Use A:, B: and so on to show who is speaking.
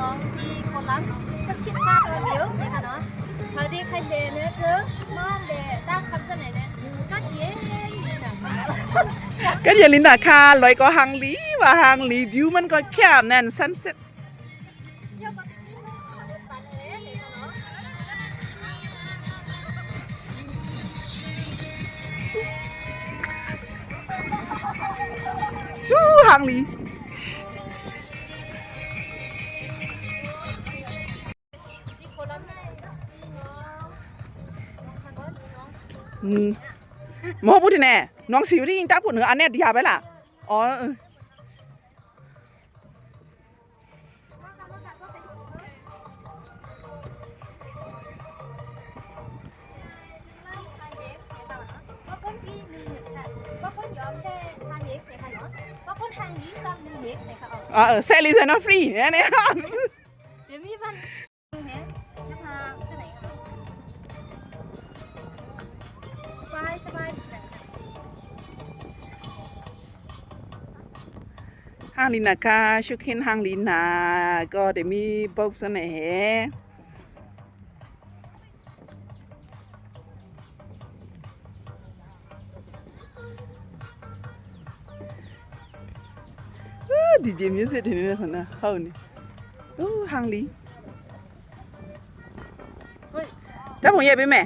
A: น้องที่คนรักก็คิดชาติเดียวนะคะเนาะเขาเรียกใครเลเนี่ยเธอน้องเดตั้งคำเสนอเนี่ยก็เย้
B: ก็อย่าลินดาคาลอยก็หังลีว่าหังลีวิวมันก็แคบแน่นซันเซ็ตสู้หังลีหมอพูดที่แน่น้องสิวที่ยิงตาพูดถึงอันเนี้ยดีหาไปล่ะอ๋อเซรีเซนฟรีเนี่ย
A: เดี๋ยวมีมันแฮะจะพาที่ไหนคะสบาย
B: ห้างลินาคาชุกินห้างลินาก็ได้มีบอกเสนอดีเจมิวสิกนี่นะเฮานี่ห้างลีเจ้าผมเย่ไปแม่